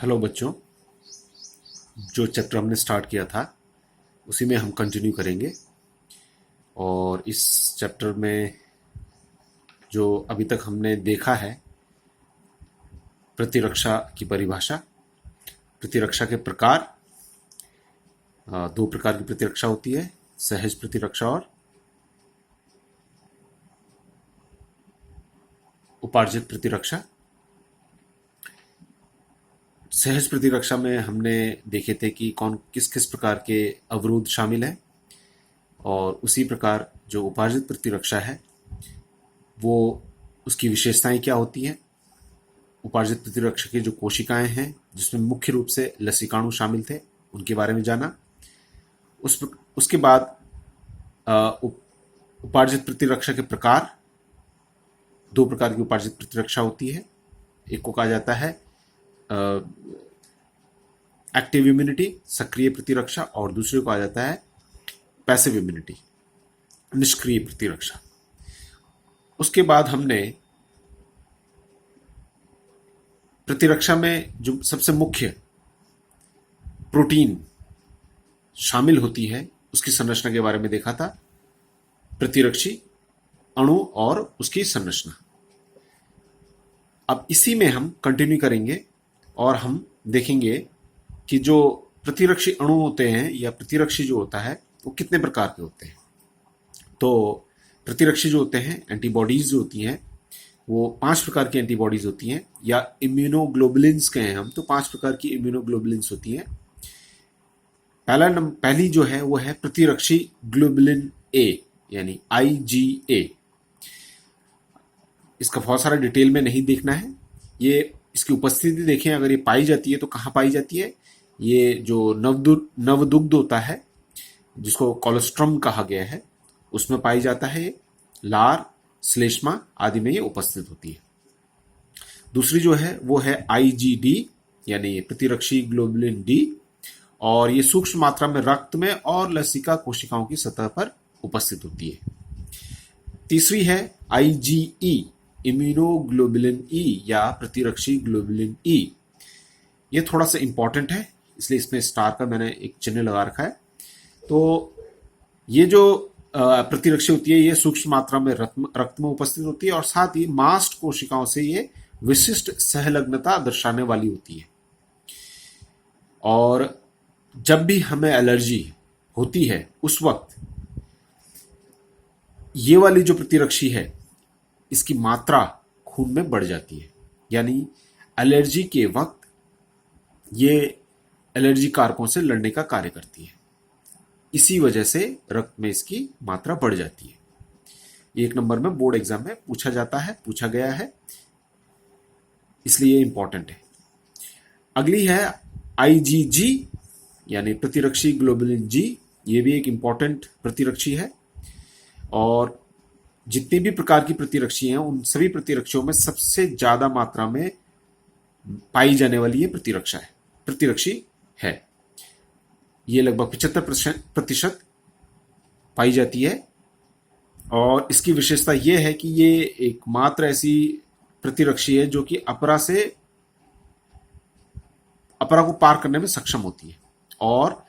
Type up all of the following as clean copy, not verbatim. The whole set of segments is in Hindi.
हेलो बच्चों। जो चैप्टर हमने स्टार्ट किया था उसी में हम कंटिन्यू करेंगे। और इस चैप्टर में जो अभी तक हमने देखा है, प्रतिरक्षा की परिभाषा, प्रतिरक्षा के प्रकार। दो प्रकार की प्रतिरक्षा होती है, सहज प्रतिरक्षा और उपार्जित प्रतिरक्षा। सहज प्रतिरक्षा में हमने देखे थे कि कौन किस किस प्रकार के अवरोध शामिल हैं, और उसी प्रकार जो उपार्जित प्रतिरक्षा है वो उसकी विशेषताएं क्या होती हैं। उपार्जित प्रतिरक्षा की जो कोशिकाएं हैं जिसमें मुख्य रूप से लसिकाणु शामिल थे, उनके बारे में जाना। उसके बाद उपार्जित प्रतिरक्षा के प्रकार। दो प्रकार की उपार्जित प्रतिरक्षा होती है। एक को कहा जाता है एक्टिव इम्यूनिटी, सक्रिय प्रतिरक्षा, और दूसरे को कहा जाता है पैसिव इम्यूनिटी, निष्क्रिय प्रतिरक्षा। उसके बाद हमने प्रतिरक्षा में जो सबसे मुख्य प्रोटीन शामिल होती है उसकी संरचना के बारे में देखा था, प्रतिरक्षी अणु और उसकी संरचना। अब इसी में हम कंटिन्यू करेंगे और हम देखेंगे कि जो प्रतिरक्षी अणु होते हैं या प्रतिरक्षी जो होता है वो कितने प्रकार के होते हैं। तो प्रतिरक्षी जो होते हैं, एंटीबॉडीज जो होती हैं, वो 5 प्रकार की एंटीबॉडीज होती हैं, या इम्यूनोग्लोबुलिन्स कहें हम तो 5 प्रकार की इम्यूनोग्लोबुलिन्स होती हैं। पहली जो है वो है प्रतिरक्षी ग्लोबुलिन ए, यानी IgA। इसका बहुत सारा डिटेल में नहीं देखना है। ये इसकी उपस्थिति देखें, अगर ये पाई जाती है तो कहाँ पाई जाती है। ये जो नवदुग्ध होता है जिसको कोलोस्ट्रम कहा गया है उसमें पाई जाता है। ये लार, श्लेष्मा आदि में ये उपस्थित होती है। दूसरी जो है वो है IgD, यानी प्रतिरक्षी ग्लोबुलिन डी, और ये सूक्ष्म मात्रा में रक्त में और लसिका कोशिकाओं की सतह पर उपस्थित होती है। तीसरी है IgE, इम्यूनोग्लोबुलिन ई या प्रतिरक्षी ग्लोबुलिन ई। ये थोड़ा सा इंपॉर्टेंट है, इसलिए इसमें स्टार का मैंने एक चिन्ह लगा रखा है। तो ये जो प्रतिरक्षी होती है ये सूक्ष्म मात्रा में रक्त में उपस्थित होती है, और साथ ही मास्ट कोशिकाओं से ये विशिष्ट सहलग्नता दर्शाने वाली होती है। और जब भी हमें एलर्जी होती है उस वक्त ये वाली जो प्रतिरक्षी है इसकी मात्रा खून में बढ़ जाती है, यानी एलर्जी के वक्त ये एलर्जी कारकों से लड़ने का कार्य करती है। इसी वजह से रक्त में इसकी मात्रा बढ़ जाती है। 1 नंबर में बोर्ड एग्जाम में पूछा गया है, इसलिए ये इंपॉर्टेंट है। अगली है IgG, यानी प्रतिरक्षी ग्लोबुलिन जी। ये भी एक इंपॉर्टेंट प्रतिरक्षी है, और जितनी भी प्रकार की प्रतिरक्षी हैं उन सभी प्रतिरक्षियों में सबसे ज्यादा मात्रा में पाई जाने वाली ये प्रतिरक्षी है। ये लगभग 75% पाई जाती है, और इसकी विशेषता ये है कि ये एकमात्र ऐसी प्रतिरक्षी है जो कि अपरा को पार करने में सक्षम होती है, और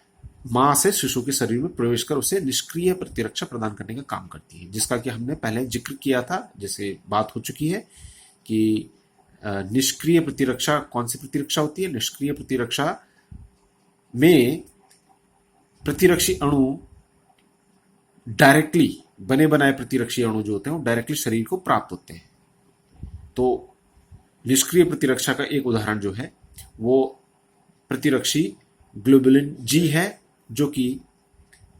मां से शिशु के शरीर में प्रवेश कर उसे निष्क्रिय प्रतिरक्षा प्रदान करने का काम करती है, जिसका कि हमने पहले जिक्र किया था, जैसे बात हो चुकी है कि निष्क्रिय प्रतिरक्षा कौन सी प्रतिरक्षा होती है। निष्क्रिय प्रतिरक्षा में प्रतिरक्षी अणु डायरेक्टली, बने बनाए प्रतिरक्षी अणु जो होते हैं वो डायरेक्टली शरीर को प्राप्त होते हैं। तो निष्क्रिय प्रतिरक्षा का एक उदाहरण जो है वो प्रतिरक्षी ग्लोबुलिन जी है, जो कि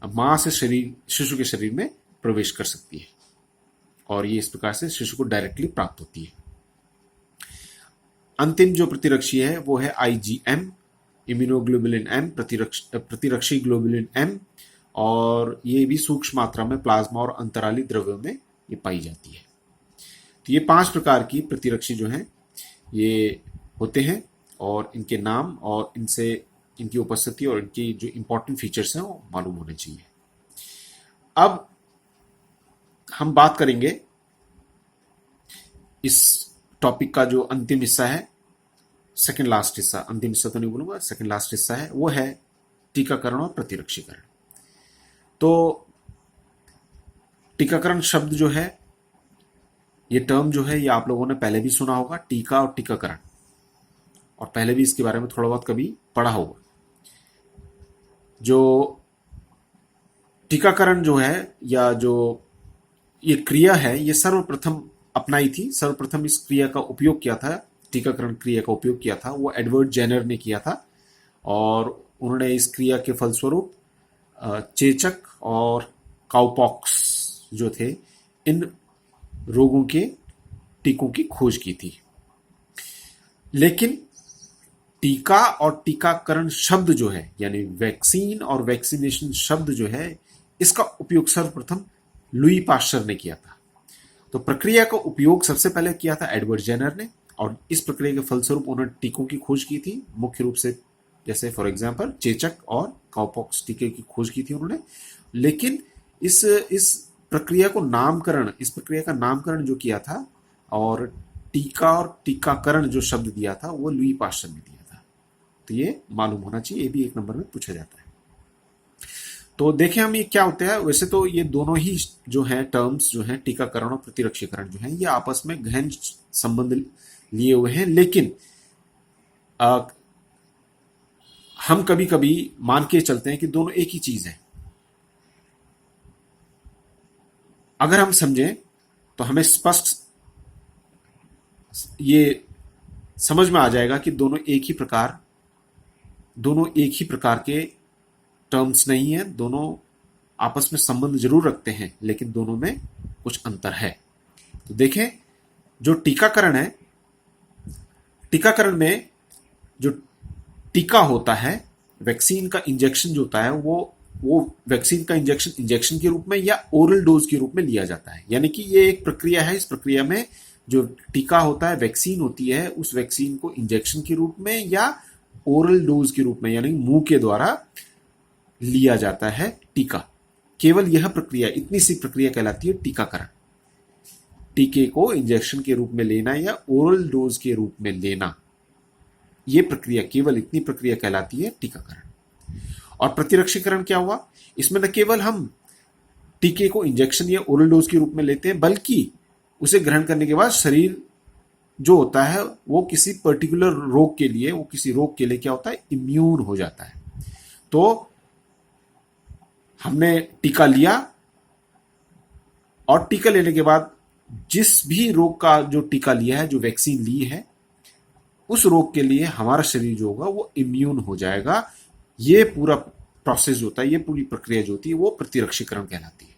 मां से शिशु के शरीर में प्रवेश कर सकती है, और ये इस प्रकार से शिशु को डायरेक्टली प्राप्त होती है। अंतिम जो प्रतिरक्षी है वो है IgM, इम्यूनोग्लोबुलिन M, प्रतिरक्षी ग्लोबुलिन M, और ये भी सूक्ष्म मात्रा में प्लाज्मा और अंतराली द्रव्यों में ये पाई जाती है। तो ये 5 प्रकार की प्रतिरक्षी जो हैं ये होते हैं, और इनके नाम और इनकी उपस्थिति और इनकी जो इंपॉर्टेंट फीचर्स हैं वो मालूम होने चाहिए। अब हम बात करेंगे इस टॉपिक का जो अंतिम हिस्सा है, सेकंड लास्ट हिस्सा, अंतिम हिस्सा तो नहीं बोलूंगा, सेकंड लास्ट हिस्सा है, वो है टीकाकरण और प्रतिरक्षीकरण। तो टीकाकरण शब्द जो है, ये टर्म जो है, ये आप लोगों ने पहले भी सुना होगा, टीका और टीकाकरण, और पहले भी इसके बारे में थोड़ा बहुत कभी पढ़ा होगा। जो टीकाकरण जो है, या जो ये क्रिया है, ये सर्वप्रथम अपनाई थी, सर्वप्रथम इस क्रिया का उपयोग किया था, टीकाकरण क्रिया का उपयोग किया था, वो एडवर्ड जेनर ने किया था। और उन्होंने इस क्रिया के फलस्वरूप चेचक और काउपॉक्स जो थे, इन रोगों के टीकों की खोज की थी। लेकिन टीका और टीकाकरण शब्द जो है, यानी वैक्सीन और वैक्सीनेशन शब्द जो है, इसका उपयोग सर्वप्रथम लुई पाश्चर ने किया था। तो प्रक्रिया का उपयोग सबसे पहले किया था एडवर्ड जेनर ने, और इस प्रक्रिया के फलस्वरूप उन्होंने टीकों की खोज की थी, मुख्य रूप से जैसे फॉर एग्जांपल चेचक और काउपॉक्स टीके की खोज की थी उन्होंने। लेकिन इस प्रक्रिया को नामकरण, इस प्रक्रिया का नामकरण जो किया था और टीका और टीकाकरण जो शब्द दिया था, वो लुई पाश्चर ने दिया था। तो ये मालूम होना चाहिए, ये भी एक नंबर में पूछा जाता है। तो देखें हम ये क्या होता है। वैसे तो ये दोनों ही जो हैं टर्म्स जो हैं, टीकाकरण और प्रतिरक्षीकरण जो हैं, ये आपस में गहन संबंध लिए हुए हैं। लेकिन हम कभी कभी मान के चलते हैं कि दोनों एक ही चीज है। अगर हम समझें तो हमें स्पष्ट ये समझ में आ जाएगा कि दोनों एक ही प्रकार के टर्म्स नहीं है, दोनों आपस में संबंध जरूर रखते हैं, लेकिन दोनों में कुछ अंतर है। तो देखें, जो टीकाकरण है, टीकाकरण में जो टीका होता है, वैक्सीन का इंजेक्शन जो होता है, वो वैक्सीन का इंजेक्शन के रूप में या ओरल डोज के रूप में लिया जाता है। यानी कि ये एक प्रक्रिया है, इस प्रक्रिया में जो टीका होता है, वैक्सीन होती है, उस वैक्सीन को इंजेक्शन के रूप में या ओरल डोज के रूप में, यानी मुंह के द्वारा लिया जाता है टीका। केवल यह प्रक्रिया, इतनी सी प्रक्रिया कहलाती है टीकाकरण। टीके को इंजेक्शन के रूप में लेना या ओरल डोज के रूप में लेना, यह प्रक्रिया, केवल इतनी प्रक्रिया कहलाती है टीकाकरण। और प्रतिरक्षीकरण क्या हुआ? इसमें न केवल हम टीके को इंजेक्शन या ओरल डोज के रूप में लेते हैं, बल्कि उसे ग्रहण करने के बाद शरीर जो होता है वो किसी पर्टिकुलर रोग के लिए, वो किसी रोग के लिए क्या होता है, इम्यून हो जाता है। तो हमने टीका लिया और टीका लेने के बाद जिस भी रोग का जो टीका लिया है, जो वैक्सीन ली है, उस रोग के लिए हमारा शरीर जो होगा वो इम्यून हो जाएगा। ये पूरा प्रोसेस जो होता है, ये पूरी प्रक्रिया जो होती है, वो प्रतिरक्षीकरण कहलाती है।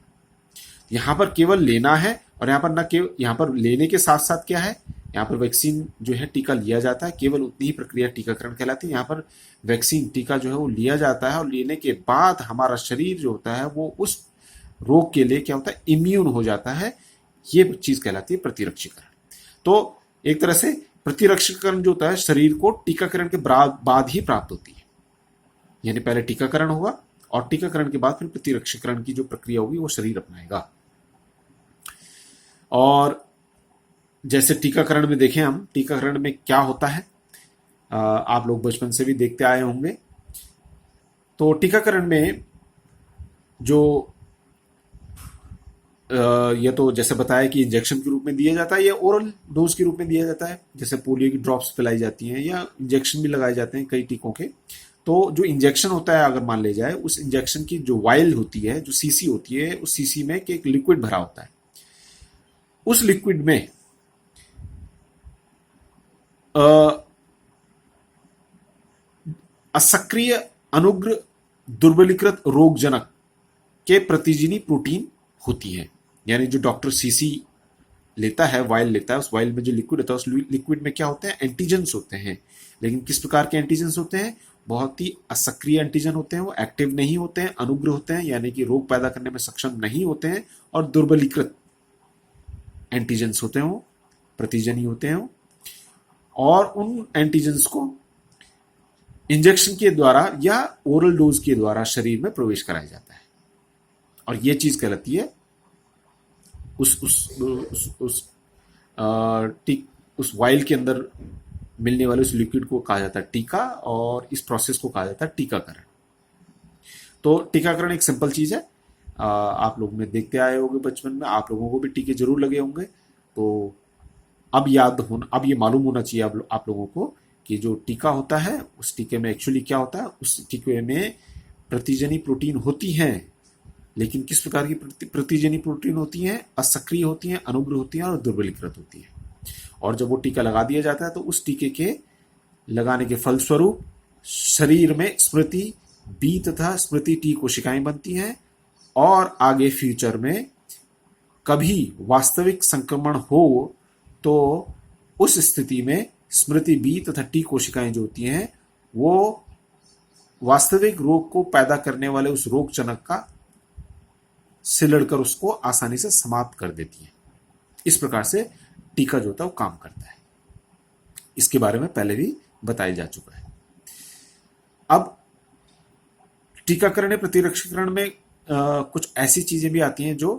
यहां पर केवल लेना है, और यहां पर न केवल, यहां पर लेने के साथ साथ क्या है, यहां पर वैक्सीन जो है टीका लिया जाता है, केवल उतनी ही प्रक्रिया टीकाकरण कहलाती है। यहां पर वैक्सीन टीका जो है वो लिया जाता है, और लेने के बाद हमारा शरीर जो होता है वो उस रोग के लिए क्या होता है, इम्यून हो जाता है। ये चीज कहलाती है प्रतिरक्षीकरण। तो एक तरह से प्रतिरक्षीकरण जो होता है शरीर को टीकाकरण के बाद ही प्राप्त होती है। यानी पहले टीकाकरण होगा और टीकाकरण के बाद फिर प्रतिरक्षीकरण की जो प्रक्रिया होगी वो शरीर अपनाएगा। और जैसे टीकाकरण में देखें हम, टीकाकरण में क्या होता है, आप लोग बचपन से भी देखते आए होंगे। तो टीकाकरण में जो ये तो जैसे बताया कि इंजेक्शन के रूप में दिया जाता है या ओरल डोज के रूप में दिया जाता है, जैसे पोलियो की ड्रॉप्स पिलाई जाती हैं या इंजेक्शन भी लगाए जाते हैं कई टीकों के। तो जो इंजेक्शन होता है, अगर मान ले जाए, उस इंजेक्शन की जो वाइल होती है, जो सीसी होती है, उस सीसी में एक लिक्विड भरा होता है। उस लिक्विड में असक्रिय अनुग्र दुर्बलीकृत रोगजनक के प्रतिजीनी प्रोटीन होती है। यानी जो डॉक्टर सीसी लेता है, वाइल लेता है, उस वाइल में जो लिक्विड होता है, उस लिक्विड में क्या होते हैं, एंटीजेंस होते हैं। लेकिन किस प्रकार के एंटीजेंस होते हैं? बहुत ही असक्रिय एंटीजन होते हैं, वो एक्टिव नहीं होते हैं, अनुग्र होते हैं, यानी कि रोग पैदा करने में सक्षम नहीं होते हैं, और दुर्बलीकृत एंटीजेंस होते हैं, वो प्रतिजनी होते हैं। और उन एंटीजेंस को इंजेक्शन के द्वारा या ओरल डोज के द्वारा शरीर में प्रवेश कराया जाता है, और यह चीज कहलाती है उस वाइल के अंदर मिलने वाले उस लिक्विड को कहा जाता है टीका, और इस प्रोसेस को कहा जाता है टीकाकरण। तो टीकाकरण एक सिंपल चीज है, आप लोग ने देखते आए होंगे बचपन में, आप लोगों को भी टीके जरूर लगे होंगे। तो अब ये मालूम होना चाहिए आप लोगों को कि जो टीका होता है उस टीके में एक्चुअली क्या होता है। उस टीके में प्रतिजनी प्रोटीन होती हैं, लेकिन किस प्रकार की प्रतिजनी प्रोटीन होती हैं? असक्रिय होती हैं, अनुग्र होती हैं और दुर्बलीकृत होती हैं। और जब वो टीका लगा दिया जाता है तो उस टीके के लगाने के फलस्वरूप शरीर में स्मृति बी तथा स्मृति टी कोशिकाएं बनती हैं, और आगे फ्यूचर में कभी वास्तविक संक्रमण हो तो उस स्थिति में स्मृति बी तथा टी कोशिकाएं जो होती हैं वो वास्तविक रोग को पैदा करने वाले उस रोग जनक का से लड़कर उसको आसानी से समाप्त कर देती है। इस प्रकार से टीका जो होता है वो काम करता है। इसके बारे में पहले भी बताया जा चुका है। अब टीकाकरण प्रतिरक्षीकरण में कुछ ऐसी चीजें भी आती हैं जो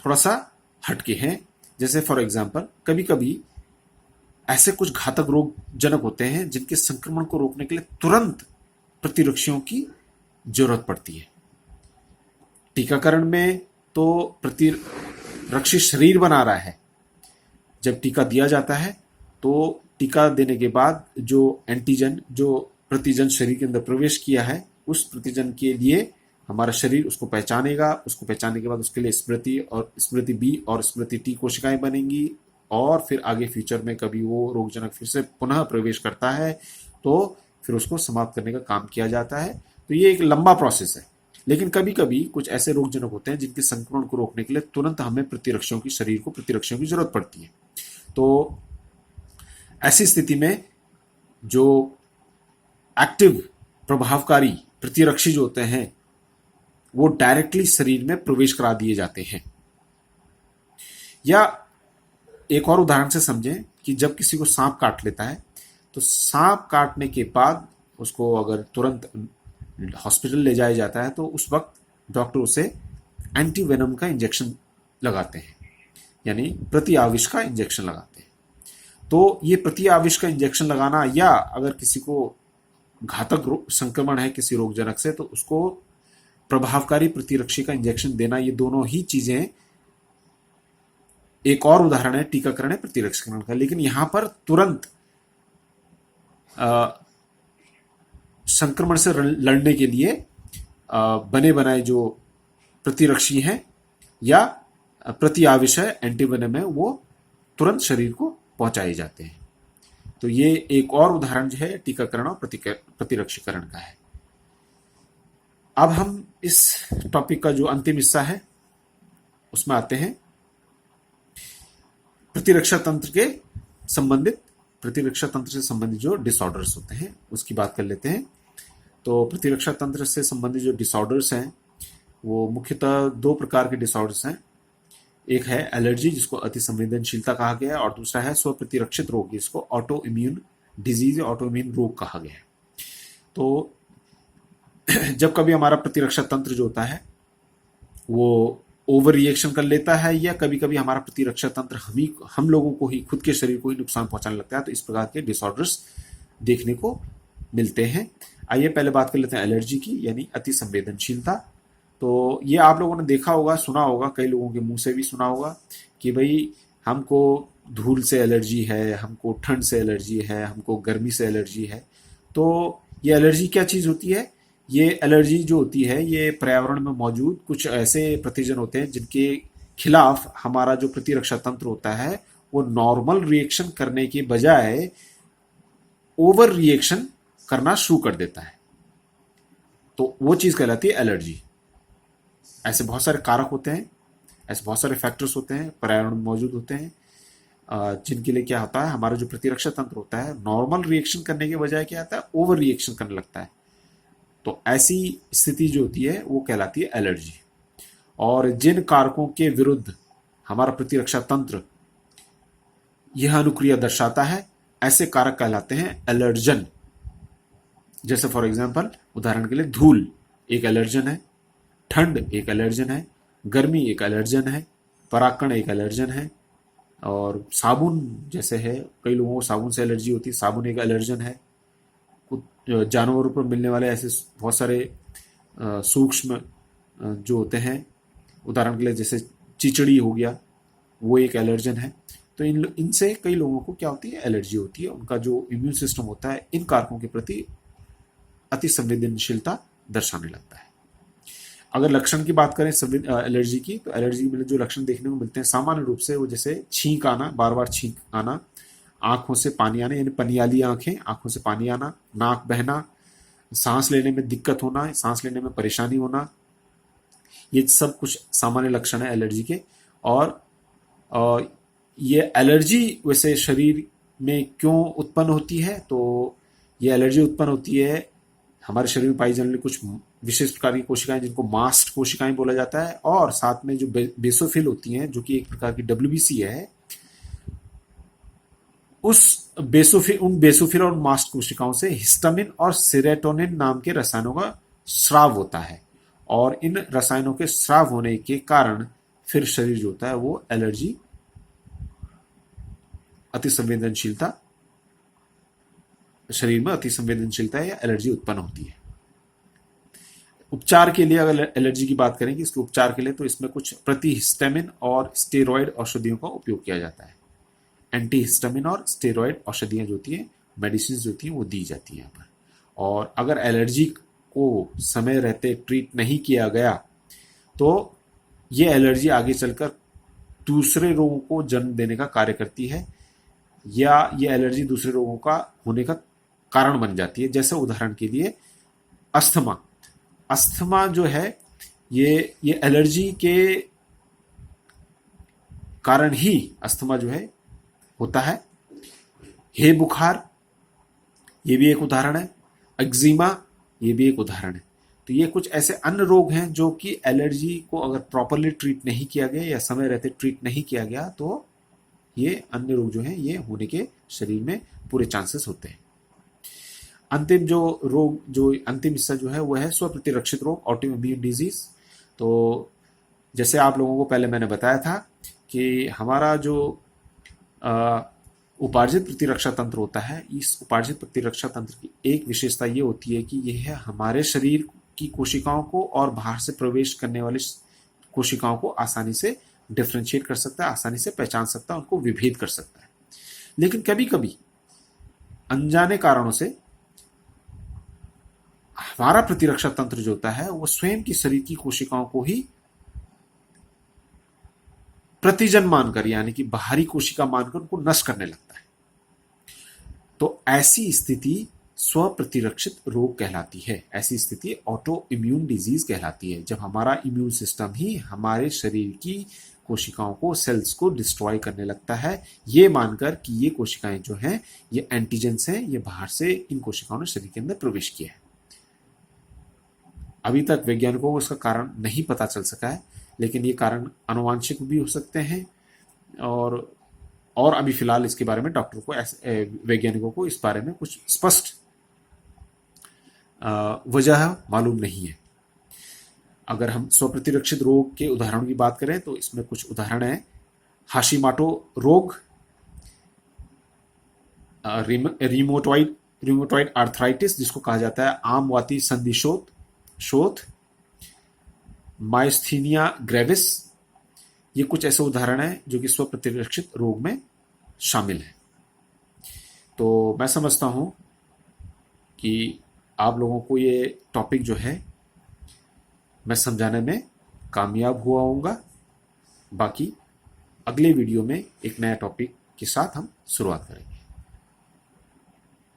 थोड़ा सा हटके हैं। जैसे फॉर एग्जाम्पल कभी कभी ऐसे कुछ घातक रोग जनक होते हैं जिनके संक्रमण को रोकने के लिए तुरंत प्रतिरक्षियों की जरूरत पड़ती है। टीकाकरण में तो प्रतिरक्षी शरीर बना रहा है। जब टीका दिया जाता है तो टीका देने के बाद जो एंटीजन, जो प्रतिजन शरीर के अंदर प्रवेश किया है, उस प्रतिजन के लिए हमारा शरीर उसको पहचानेगा। उसको पहचानने के बाद उसके लिए स्मृति और स्मृति बी और स्मृति टी कोशिकाएं बनेंगी, और फिर आगे फ्यूचर में कभी वो रोगजनक फिर से पुनः प्रवेश करता है तो फिर उसको समाप्त करने का काम किया जाता है। तो ये एक लंबा प्रोसेस है। लेकिन कभी कभी कुछ ऐसे रोगजनक होते हैं जिनके संक्रमण को रोकने के लिए तुरंत हमें प्रतिरक्षियों की शरीर को प्रतिरक्षियों की जरूरत पड़ती है। तो ऐसी स्थिति में जो एक्टिव प्रभावकारी प्रतिरक्षी जो होते हैं वो डायरेक्टली शरीर में प्रवेश करा दिए जाते हैं। या एक और उदाहरण से समझें कि जब किसी को सांप काट लेता है तो सांप काटने के बाद उसको अगर तुरंत हॉस्पिटल ले जाया जाता है तो उस वक्त डॉक्टर उसे एंटी वेनम का इंजेक्शन लगाते हैं, यानी प्रति आविष का इंजेक्शन लगाते हैं। तो ये प्रति आविष का इंजेक्शन लगाना, या अगर किसी को घातक संक्रमण है किसी रोगजनक से तो उसको प्रभावकारी प्रतिरक्षी का इंजेक्शन देना, ये दोनों ही चीजें एक और उदाहरण है टीकाकरण है प्रतिरक्षीकरण का। लेकिन यहां पर तुरंत संक्रमण से लड़ने के लिए बने बनाए जो प्रतिरक्षी हैं या प्रति आविष है एंटीवेनम है, वो तुरंत शरीर को पहुंचाए जाते हैं। तो ये एक और उदाहरण जो है टीकाकरण और प्रतिरक्षीकरण का है। अब हम इस टॉपिक का जो अंतिम हिस्सा है उसमें आते हैं प्रतिरक्षा तंत्र से संबंधित जो डिसऑर्डर्स होते हैं उसकी बात कर लेते हैं। तो प्रतिरक्षा तंत्र से संबंधित जो डिसऑर्डर्स हैं वो मुख्यतः दो प्रकार के डिसऑर्डर्स हैं। एक है एलर्जी जिसको अति संवेदनशीलता कहा गया है, और दूसरा है स्वप्रतिरक्षित रोग जिसको auto immune disease, auto immune रोग कहा गया है। तो जब कभी हमारा प्रतिरक्षा तंत्र जो होता है वो ओवर रिएक्शन कर लेता है, या कभी कभी हमारा प्रतिरक्षा तंत्र हम लोगों को ही, खुद के शरीर को ही नुकसान पहुंचाने लगता है, तो इस प्रकार के डिसऑर्डर्स देखने को मिलते हैं। आइए पहले बात कर लेते हैं एलर्जी की, यानी अति संवेदनशीलता। तो ये आप लोगों ने देखा होगा, सुना होगा, कई लोगों के मुंह से भी सुना होगा कि भाई हमको धूल से एलर्जी है, हमको ठंड से एलर्जी है, हमको गर्मी से एलर्जी है। तो ये एलर्जी क्या चीज़ होती है? ये एलर्जी जो होती है ये पर्यावरण में मौजूद कुछ ऐसे प्रतिजन होते हैं जिनके खिलाफ हमारा जो प्रतिरक्षा तंत्र होता है वो नॉर्मल रिएक्शन करने के बजाय ओवर रिएक्शन करना शुरू कर देता है। तो वो चीज़ कहलाती है एलर्जी। ऐसे बहुत सारे कारक होते हैं, ऐसे बहुत सारे फैक्टर्स होते हैं पर्यावरण में मौजूद होते हैं जिनके लिए क्या होता है, हमारा जो प्रतिरक्षा तंत्र होता है नॉर्मल रिएक्शन करने के बजाय क्या होता है, ओवर रिएक्शन करने लगता है। तो ऐसी स्थिति जो होती है वो कहलाती है एलर्जी। और जिन कारकों के विरुद्ध हमारा प्रतिरक्षा तंत्र यह अनुक्रिया दर्शाता है ऐसे कारक कहलाते हैं एलर्जन। जैसे फॉर एग्जांपल उदाहरण के लिए धूल एक एलर्जन है, ठंड एक एलर्जन है, गर्मी एक एलर्जन है, परागकण एक एलर्जन है, और साबुन जैसे है, कई लोगों को साबुन से एलर्जी होती है, साबुन एक एलर्जन है। कुछ जानवरों पर मिलने वाले ऐसे बहुत सारे सूक्ष्म जो होते हैं, उदाहरण के लिए जैसे चिचड़ी हो गया, वो एक एलर्जन है। तो इनसे कई लोगों को क्या होती है, एलर्जी होती है। उनका जो इम्यून सिस्टम होता है इन कारकों के प्रति अति संवेदनशीलता दर्शाने लगता है। अगर लक्षण की बात करें एलर्जी की, तो एलर्जी में जो लक्षण देखने को मिलते हैं सामान्य रूप से वो जैसे छींक आना, बार बार छींक आना, आंखों से पानी आना यानी पनियाली आंखें, आंखों से पानी आना, नाक बहना, सांस लेने में दिक्कत होना, सांस लेने में परेशानी होना, ये सब कुछ सामान्य लक्षण है एलर्जी के। और ये एलर्जी वैसे शरीर में क्यों उत्पन्न होती है, तो ये एलर्जी उत्पन्न होती है हमारे शरीर में पाई जाने वाली कुछ विशेष प्रकार की कोशिकाएं जिनको मास्ट कोशिकाएं बोला जाता है, और साथ में जो बेसोफिल होती हैं जो कि एक प्रकार की डब्ल्यूबीसी है, उन बेसोफिल और मास्ट कोशिकाओं से हिस्टामिन और सेरोटोनिन नाम के रसायनों का स्राव होता है, और इन रसायनों के स्राव होने के कारण फिर शरीर जो होता है वो एलर्जी, अति संवेदनशीलता, शरीर में अति संवेदनशीलता या एलर्जी उत्पन्न होती है। उपचार के लिए अगर एलर्जी की बात करें कि इसके उपचार के लिए, तो इसमें कुछ प्रतिहिस्टामिन और स्टेरॉयड औषधियों का उपयोग किया जाता है। एंटीहिस्टामिन और स्टेरॉयड औषधियां जो होती हैं, मेडिसिन जो होती हैं, वो दी जाती हैं यहाँ पर। और अगर एलर्जी को समय रहते ट्रीट नहीं किया गया तो ये एलर्जी आगे चलकर दूसरे रोगों को जन्म देने का कार्य करती है, या ये एलर्जी दूसरे रोगों का होने का कारण बन जाती है। जैसे उदाहरण के लिए अस्थमा। अस्थमा जो है ये एलर्जी के कारण ही अस्थमा जो है होता है। हे बुखार, ये भी एक उदाहरण है। एक्जिमा, ये भी एक उदाहरण है। तो ये कुछ ऐसे अन्य रोग हैं जो कि एलर्जी को अगर प्रॉपरली ट्रीट नहीं किया गया या समय रहते ट्रीट नहीं किया गया तो ये अन्य रोग जो हैं ये होने के शरीर में पूरे चांसेस होते हैं। अंतिम हिस्सा जो है वह है स्वप्रतिरक्षित रोग, ऑटो इम्यून डिजीज। तो जैसे आप लोगों को पहले मैंने बताया था कि हमारा जो उपार्जित प्रतिरक्षा तंत्र होता है, इस उपार्जित प्रतिरक्षा तंत्र की एक विशेषता ये होती है कि यह हमारे शरीर की कोशिकाओं को और बाहर से प्रवेश करने वाली कोशिकाओं को आसानी से डिफ्रेंशिएट कर सकता है, आसानी से पहचान सकता है, उनको विभेद कर सकता है। लेकिन कभी कभी अनजाने कारणों से हमारा प्रतिरक्षा तंत्र जो होता है वो स्वयं की शरीर की कोशिकाओं को ही प्रतिजन मानकर, यानी कि बाहरी कोशिका मानकर उनको नष्ट करने लगता है। तो ऐसी स्थिति स्वप्रतिरक्षित रोग कहलाती है। ऐसी स्थिति ऑटो इम्यून डिजीज कहलाती है, जब हमारा इम्यून सिस्टम ही हमारे शरीर की कोशिकाओं को, सेल्स को डिस्ट्रॉय करने लगता है, ये मानकर कि ये कोशिकाएं जो हैं ये एंटीजेंस हैं, ये बाहर से इन कोशिकाओं ने शरीर के अंदर प्रवेश किया है। अभी तक वैज्ञानिकों को इसका कारण नहीं पता चल सका है, लेकिन ये कारण आनुवांशिक भी हो सकते हैं, और अभी फिलहाल इसके बारे में डॉक्टर को, वैज्ञानिकों को इस बारे में कुछ स्पष्ट वजह मालूम नहीं है। अगर हम स्वप्रतिरक्षित रोग के उदाहरणों की बात करें तो इसमें कुछ उदाहरण हैं। हाशिमाटो रोग, रिमोटॉइड आर्थराइटिस जिसको कहा जाता है आम वाती संधि शोथ, माइस्थीनिया ग्रेविस, ये कुछ ऐसे उदाहरण हैं जो कि स्वप्रतिरक्षित रोग में शामिल हैं। तो मैं समझता हूं कि आप लोगों को ये टॉपिक जो है मैं समझाने में कामयाब हुआ होऊंगा। बाकी अगले वीडियो में एक नया टॉपिक के साथ हम शुरुआत करेंगे।